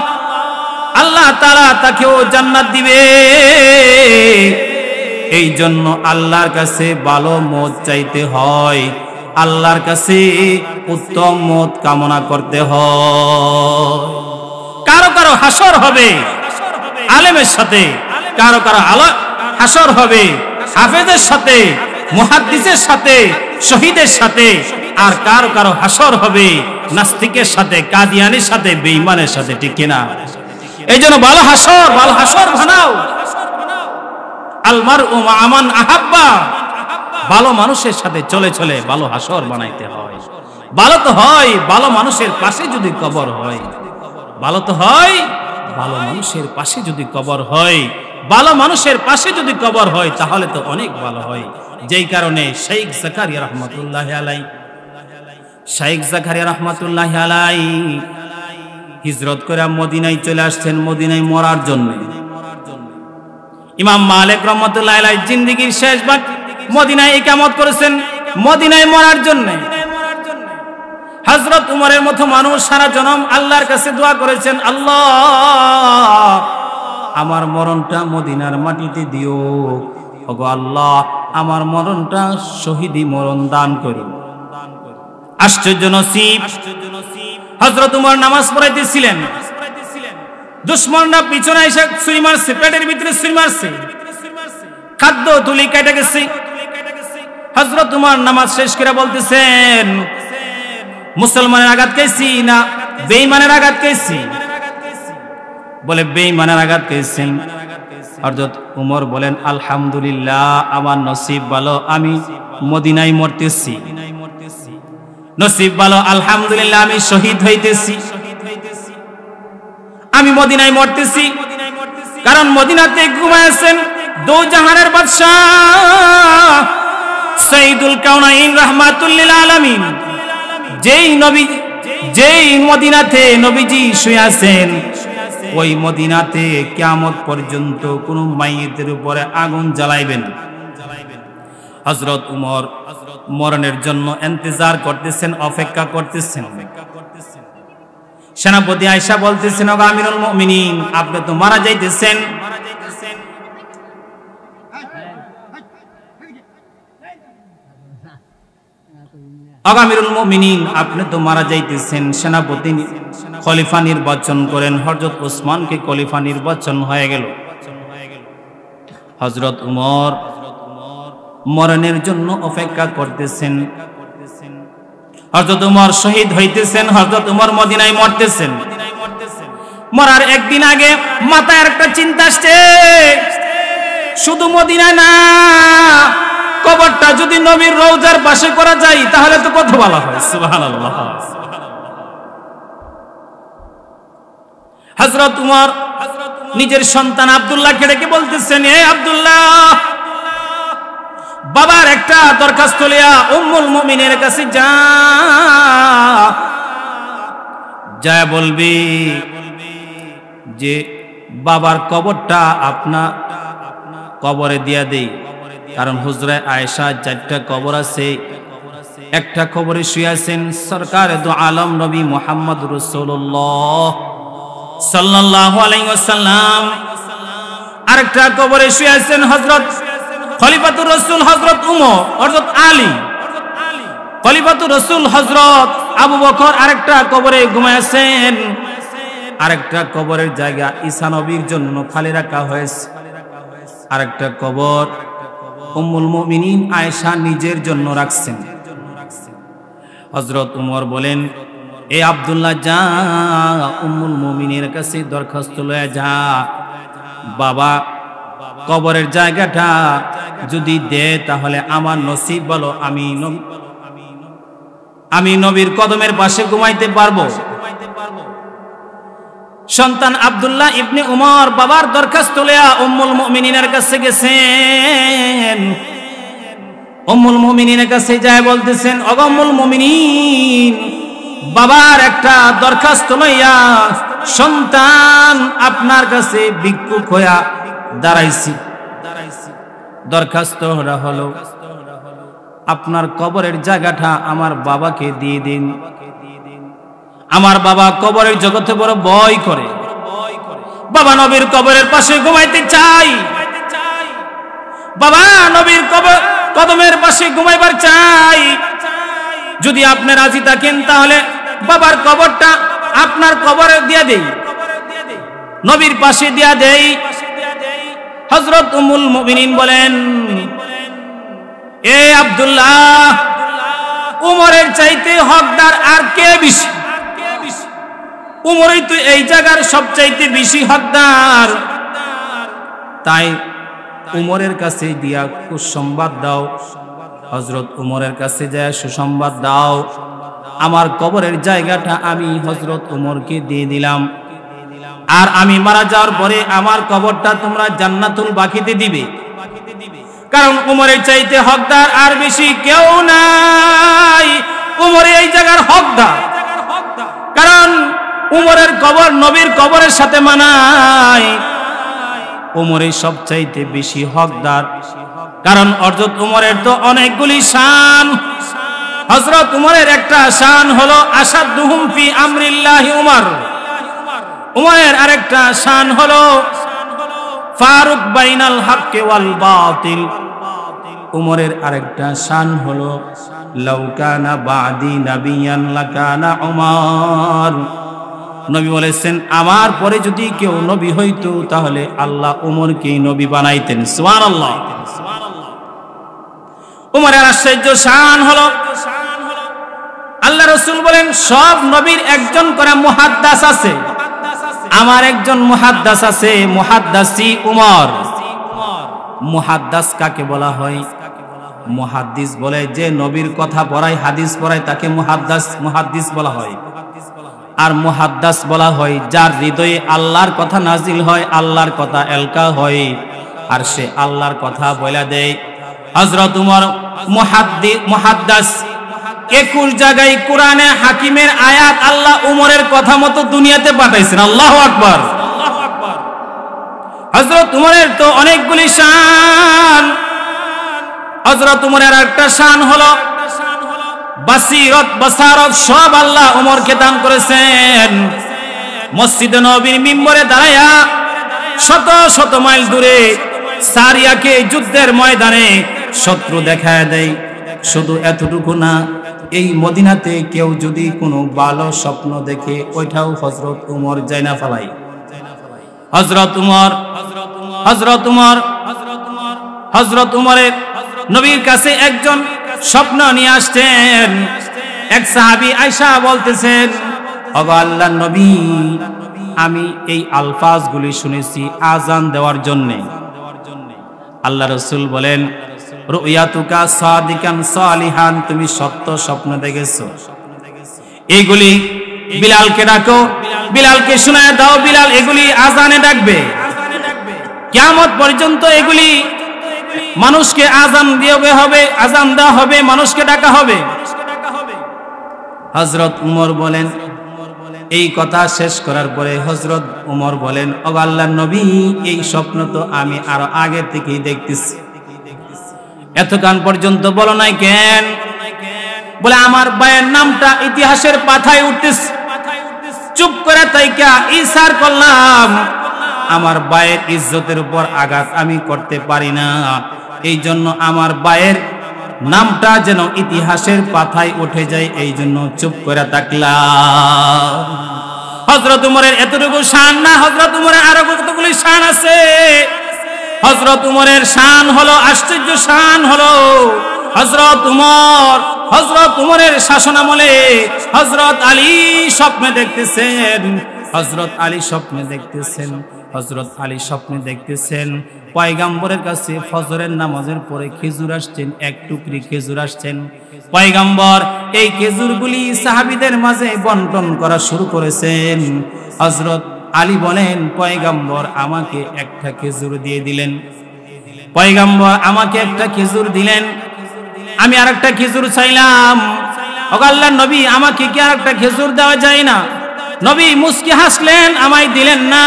আল্লাহ তাআলা তাকেও জান্নাত দিবে। এই জন্য আল্লাহর কাছে ভালো মত চাইতে হয়, আল্লাহর কাছে উত্তম মত কামনা করতে হয়। কারো কারো হাসর হবে আলেমের সাথে, কারো কারো হাসর হবে হাফেজের সাথে, মুহাদ্দিসের সাথে, শহীদের সাথে, আর কারো কারো হাসর হবে নাস্তিকের সাথে, কাদিয়ানির সাথে, বেঈমানের সাথে। ঠিক কিনা? এই জন্য ভালো হাসর বানাও। আল মারউ মা মান আহাব্বা, ভালো মানুষের সাথে চলে চলে ভালো হাসর বানাইতে হয়। ভালো তো হয় ভালো মানুষের পাশে যদি কবর হয়, ভালো তো হয় ভালো মানুষের পাশে যদি কবর হয়, ভালো মানুষের পাশে যদি কবর হয় তাহলে তো অনেক ভালো হয়। যেই কারণে শেখ জাকারিয়া রাহমাতুল্লাহি আলাইহি হিজরত করে মদিনায় চলে আসছেন, মদিনায় মরার জন্য। ইমাম মালিক রাহমাতুল্লাহি আলাইহি জিন্দেগীর শেষ ভাগ মদিনায় ইকামত করেছেন, মদিনায় মরার জন্য। হযরত উমরের মতো মানুষ সারা জনম আল্লাহর কাছে দোয়া করেছেন, আল্লাহ আমার মরণটা মদিনার মাটিতে দিও, ওগো আল্লাহ আমার মরণটা শহীদি মরণ দান করো। আশ্চর্য নসিব, হযরত উমর নামাজ পড়াইতেছিলেন, দুশমনরা পিছনে এসে ছুরি মারছে, পেটের ভিতরে ছুরি মারছে, খাদ্য তুলি কেটে গেছে। হযরত উমর নামাজ শেষ করে বলতেছেন, মুসলমানের আঘাত খাইছি না বেঈমানের আঘাত খাইছি? বলে বেঈমানের আঘাত খাইছেন। হযরত উমর বলেন, আলহামদুলিল্লাহ আমার নসিব ভালো, আমি মদিনায় মরতেছি। নসিব ভালো, আলহামদুলিল্লাহ আমি শহীদ হইতেছি, আমি মদিনায় মরতেছি। কারণ মদিনাতে ঘুমায়েছেন দো জাহানের বাদশাহ সাইয়্যিদুল কাউনাইন রাহমাতুল লিল আলামিন। যেই মদিনাতে নবীজি শুয়ে আছেন, ওই মদিনাতে কিয়ামত পর্যন্ত কোন মাইয়িতের উপরে আগুন জ্বালাইবেন। হযরত উমর মরণের জন্য ইন্তজার করতেছেন, অপেক্ষা করতেছেন। সেনাপতি আয়েশা বলতেছেন, ওগো আমিরুল মুমিনিন আপনি তো মারা যাইতেছেন। আমিরুল মুমিনিন আপনি তো মারা যাইতেছেন। সেনাপতি খলিফা নির্বাচন করেন, হযরত ওসমানকে খলিফা নির্বাচন হয়ে গেল। হযরত উমর মরণের জন্য অপেক্ষা করতেছেন। হযরত উমর শহীদ হইতেছেন, হযরত উমর মদিনায় মরতেছেন। মরার একদিন আগে মাথায় একটা চিন্তা আসছে, শুধু মদিনায় না, কবরটা যদি নবীর রওজার পাশে করা যায় তাহলে তো কত ভালো হয়। সুবহানাল্লাহ। হযরত উমর নিজের সন্তান আব্দুল্লাহকে ডেকে বলতেছেন, হে আব্দুল্লাহ, বাবার একটা দরখাস্ত লিয়া উম্মুল মুমিনের কাছে যা বলবি যে বাবার কবরটা আপনার কবরে দিয়া দেই, কারণ হুজরায়ে আয়েশা 4টা কবর আছে। একটা কবরে শুয়ে আছেন সরকারে দু আলম নবী মুহাম্মদ রাসূলুল্লাহ সাল্লাল্লাহু আলাইহি ওয়াসাল্লাম। আরেকটা কবরে শুয়ে আছেন হযরত খলিফাতুর রাসূল হযরত উমর, হযরত আলী, খলিফাতুর রাসূল হযরত আবু বকর আরেকটা কবরে ঘুমায় আছেন। আরেকটা কবরের জায়গা ঈসা নবীর জন্য খালি রাখা হয়েছে। আরেকটা কবর উম্মুল মুমিনিন আয়েশা নিজের জন্য রাখছেন। হযরত উমর বলেন, এ আব্দুল্লাহ যা উম্মুল মুমিনের কাছে দরখাস্ত লয়ে যা, বাবা কবরের জায়গাটা যদি দে তাহলে আমার নসিব বলো, আমি নবীর কদমের পাশে ঘুমাইতে পারবো। সন্তান আব্দুল্লাহ ইবনে উমর বাবার দরখাস্ত লইয়া উম্মুল মুমিনিনের কাছে গেছেন। উম্মুল মুমিনিনের কাছে যায় বলতেছেন, ওগো উম্মুল মুমিনিন, বাবার একটা দরখাস্ত লইয়া সন্তান আপনার কাছে ভিক্ষুক হইয়া দাঁড়াইছি। দরখাস্ত হলো আপনার কবরের জায়গাটা আমার বাবাকে দিয়ে দিন। আমার বাবা কবরের জগতে বড় ভয় করে, বাবা নবীর কবরের পাশে ঘুমাইতে চাই, বাবা নবীর কদমের পাশে ঘুমাইবার চাই। যদি আপনি রাজি থাকেন তাহলে বাবার কবরটা আপনার কবরে দিয়া দেই, নবীর পাশে দিয়া দেই। হযরত উম্মুল মুমিনিন বলেন, এ আব্দুল্লাহ, উমরের চাইতে হকদার আর কে বেশি? উমরই তো এই জায়গার সবচাইতে বেশি হকদার। তাই উমরের কাছে দিয়া সুসংবাদ দাও, হযরত উমরের কাছে যায় সুসংবাদ দাও, আমার কবরের জায়গাটা আমি হযরত উমরকে দিয়ে দিলাম, আর আমি মারা যাওয়ার পরে আমার কবরটা তোমরা জান্নাতুল বাকিতে দিবে। কারণ উমরের চাইতে হকদার আর বেশি কেউ নাই। উমর এই জায়গার হকদার, কারণ উমরের কবর নবীর কবরের সাথে মানায়। উমরই সবচাইতে বেশি হকদার, কারণ হযরত উমরের তো অনেকগুলি শান। হযরত উমরের একটা শান হলো আসাদুহুম ফি আমরিল্লাহি উমর। উমরের আরেকটা শান হলো ফারুক বাইনাল হক ওয়াল বাতিল। উমরের আরেকটা শান হলো লাউ কানা বাদি নাবিয়ান লাকানা উমর। নবী বলেছেন, আমার পরে যদি কেউ নবী হইতো তাহলে আল্লাহ উমরকে নবী বানাইতেন। সুবহানাল্লাহ। উমরের আশ্চর্য শান হলো, আল্লাহ রাসূল বলেন সব নবীর একজন করে মুহাদ্দিস আছে, আমার একজন মুহাদ্দিস আছে, মুহাদ্দিসি উমর। মুহাদ্দিস কাকে বলা হয়? মুহাদ্দিস বলে যে নবীর কথা পড়ায়, হাদিস পড়ায়, তাকে মুহাদ্দিস বলা হয়। আর মুহাদ্দিস বলা হয় যার হৃদয়ে আল্লাহর কথা নাজিল হয়, আল্লাহর কথা এলকা হয়, আর সে আল্লাহর কথা বলে দেয়। হযরত উমর মুহাদ্দিস। 21 জায়গায় কোরআনে হাকিমের আয়াত আল্লাহ উমরের কথা মতো দুনিয়াতে পাঠাইছেন। আল্লাহু আকবার। হযরত উমরের তো অনেকগুলি শান। হযরত উমরের একটা শান হলো বাসারত সব আল্লাহ উমরকে দান করেছেন। মসজিদে নববীর মিম্বরে দাঁড়ায়া শত শত মাইল দূরে সারিয়াকে যুদ্ধের ময়দানে শত্রু দেখায় দেয়। শুধু এতটুকু না, এই মদিনাতে কেউ যদি কোনো ভালো স্বপ্ন দেখে ওইটাও হযরত উমর জানা ফেলাই। হযরত উমরের নবীর কাছে একজন স্বপ্ন নিয়ে আসতেন। এক সাহাবী আয়েশা বলতেছেন, ওগো আল্লাহর নবী, আমি এই আলফাজগুলি শুনেছি আজান দেওয়ার জন্য। আল্লাহ রাসূল বলেন, রুয়াতুকা সাদিকান সালিহান, তুমি সত্য স্বপ্ন দেখেছো। এইগুলি বিলালকে ডাকো, বিলালকে শোনায় দাও, বিলাল এগুলি আজানে ডাকবে। কিয়ামত পর্যন্ত এগুলি মানুষকে আজান দেওয়া হবে, মানুষকে ডাকা হবে। হযরত উমর বলেন, এই কথা শেষ করার পরে হযরত উমর বলেন, ও আল্লাহর নবী, এই স্বপ্ন তো আমি আরো আগে থেকেই দেখতেছি, এতক্ষণ পর্যন্ত বলো নাই কেন? বলে আমার ভাইয়ের নামটা ইতিহাসের পাতায় উঠতেছে। চুপ করে তাইকা ইশার করলাম, আমার ভাইয়ের ইজ্জতের উপর আঘাত আমি করতে পারি না, এই জন্য আমার ভাইয়ের নামটা যেন ইতিহাসের পাতায় উঠে যায়, এই জন্য চুপ করে থাকলাম। হযরত উমরের এতটুকু শান না, হযরত উমরের আরো কতগুলি শান আছে। হযরত উমরের শান হলো, আশ্চর্য শান হলো, হযরত উমরের শাসনামলে হযরত আলী স্বপ্নে দেখতেছেন, হযরত আলী স্বপ্নে দেখতেছেন পয়গম্বরের কাছে ফজরের নামাজের পরে খেজুর আসছেন, এক টুকরি খেজুর আসছেন। পয়গম্বর এই খেজুরগুলি সাহাবীদের মাঝে বন্টন করা শুরু করেছেন। হযরত আলী বলেন, পয়গম্বর আমাকে একটা খেজুর দিয়ে দিলেন, পয়গম্বর আমাকে একটা খেজুর দিলেন, আমি আরেকটা খেজুর চাইলাম, ও আল্লাহর নবী আমাকে কি আরেকটা খেজুর দেওয়া যায় না? নবী মুস্কি হাসলেন, আমায় দিলেন না।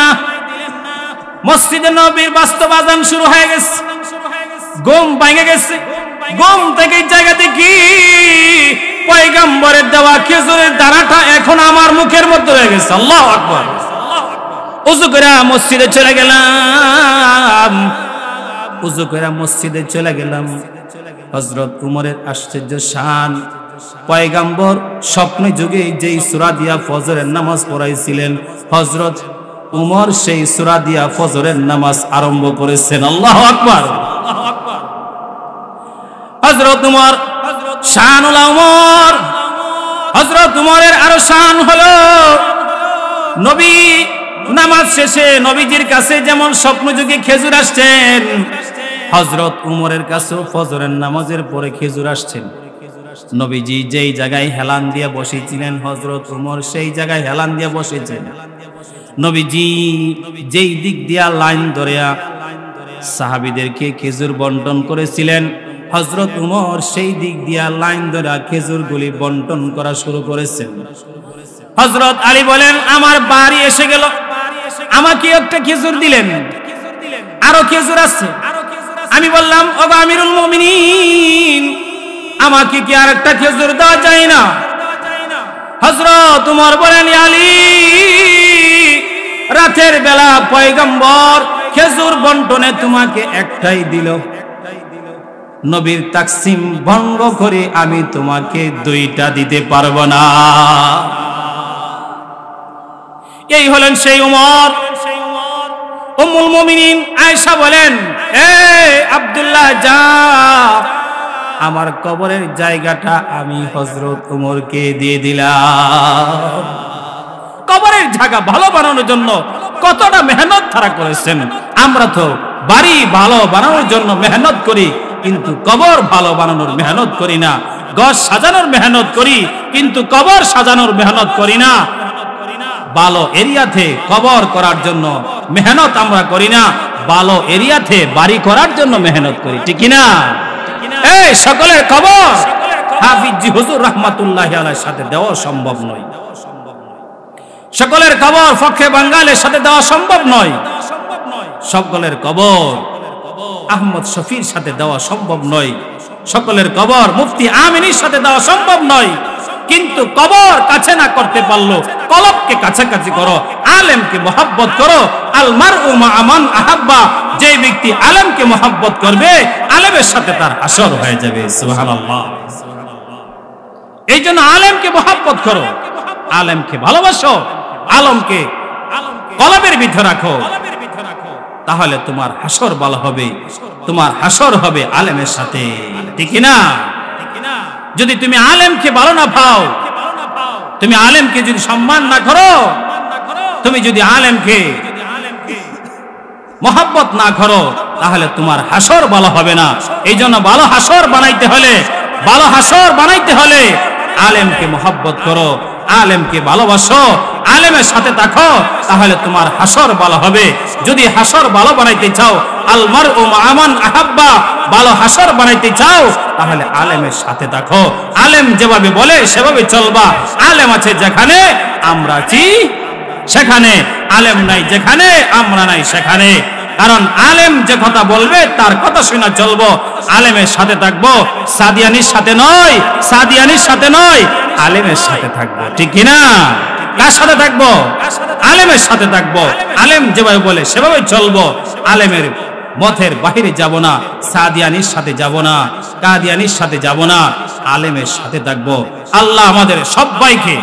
মসজিদে নববীর বাস্তব আযান শুরু হয়ে গেছে, ঘুম ভেঙে গেছে, ঘুম থেকে জায়গা দেখি পয়গম্বরের দেওয়া খেজুরের দানাটা এখন আমার মুখের মধ্যে হয়ে গেছে। আল্লাহু আকবার। ওযু করে মসজিদে চলে গেলাম, হযরত উমরের আশ্চর্য শান, পয়গম্বর স্বপ্নে যুগে যেই সূরা দিয়া ফজরের নামাজ পড়াইছিলেন, হযরত উমর সেই সূরা দিয়া ফজরের নামাজ আরম্ভ করেছেন। আল্লাহু আকবার। হযরত উমর শানুল উমর, হযরত উমরের আরো শান হলো, নবী নামাজ শেষে নবীজির কাছে যেমন স্বপ্ন যুগে খেজুর আসছেন, হযরত উমরের কাছেও ফজরের নামাজের পরে খেজুর আসছেন। নবীজি যেই জায়গায় হেলান দিয়ে বসেছিলেন, হযরত উমর সেই জায়গায় হেলান দিয়ে বসেছেন। নবীজি যেই দিক দিয়া লাইন ধরিয়া সাহাবীদেরকে খেজুর বন্টন করেছিলেন, হযরত উমর সেই দিক দিয়া লাইন ধরা খেজুরগুলি বন্টন করা শুরু করেছেন। হযরত আলী বলেন, আমার বাড়ি এসে গেল, আমাকে একটা খেজুর দিলেন, আরো খেজুর আছে। আমি বললাম, ও আমিরুল মুমিনিন আমাকে কি আরেকটা খেজুর দেওয়া যায় না? হযরত উমর বলেন, আলী রাতের বেলা পয়গম্বর খেজুর বন্টনে তোমাকে একটাই দিল, নবীর তাকসিম ভঙ্গ করে আমি তোমাকে দুইটা দিতে পারবো না। এই হলেন সেই উমর। উম্মুল মুমিনিন আয়েশা বলেন, এ আব্দুল্লাহ যা, আমার কবরের জায়গাটা আমি হযরত উমরকে দিয়ে দিলাম। কবরের জায়গা ভালো বানানোর জন্য কতটা মেহনত তারা করেছেন। আমরা তো বাড়ি ভালো বানানোর জন্য মেহনত করি, কিন্তু কবর ভালো বানানোর মেহনত করি না। ঘর সাজানোর মেহনত করি, কিন্তু কবর সাজানোর মেহনত করি না। ভালো এরিয়াতে কবর করার জন্য মেহনত আমরা করি না, ভালো এরিয়াতে বাড়ি করার জন্য মেহনত করি, ঠিক না? এই সকলের কবর হাফিজি হুজুর রাহমাতুল্লাহি আলাইহির সাথে দেওয়া সম্ভব নয়, সকলের কবর ফখরে বাঙ্গালের সাথে দেওয়া সম্ভব নয়, সকলের কবর আহমদ শফির সাথে দেওয়া সম্ভব নয়, সকলের কবর মুফতি আমিনীর সাথে দেওয়া সম্ভব নয়। কিন্তু কবর কাছে না করতে পারলো, কলবকে কাছাকাছি করো, আলেমকে মহব্বত করো। আল মারউ মা মান আহাব্বা, যে ব্যক্তি আলেমকে মহব্বত করবে আলেমের সাথে তার হাসর হয়ে যাবে। সুবহানাল্লাহ। এই জন্য আলেমকে মহব্বত করো, আলেমকে ভালোবাসো, আলমকে কলবের ভিতরে রাখো, তাহলে তোমার হাসর ভালো হবে, তোমার হাসর হবে আলেমের সাথে, ঠিক না? যদি তুমি আলেমকে ভালো না পাও, তুমি আলেমকে যদি সম্মান না করো, তুমি যদি আলেমকে মহব্বত না করো, তাহলে তোমার হাসর ভালো হবে না। এই জন্য ভালো হাসর বানাইতে হলে আলেমকে মহব্বত করো, আলেমকে ভালোবাসো, আলেমের সাথে থাকো, তাহলে তোমার হাসর ভালো হবে। যদি হাসর ভালো বানাইতে চাও, আল মারউ মা মান আহাব্বা, ভালো হাসর বানাইতে চাও, তাহলে আলেমের সাথে থাকো। আলেম যেভাবে বলে সেভাবে চলবা। আলেম আছে যেখানে, আমরা আছি সেখানে। আলেম নাই যেখানে, আমরা নাই সেখানে। কারণ আলেম যে কথা বলবে তার কথা শুনে চলবো, আলেমের সাথে থাকবো। সাদিয়ানির সাথে নয়, সাদিয়ানির সাথে নয়, আলেমের সাথে থাকবো। ঠিক কিনা? কার সাথে থাকবো? আলেমের সাথে থাকবো। আলেম যেভাবে বলে সেভাবে চলবো। আলেমের মতের বাহিরে যাব না, সাদিয়ানির সাথে যাব না, কাদিয়ানির সাথে যাব না, আলেমের সাথে থাকবো। আল্লাহ আমাদের সবাইকে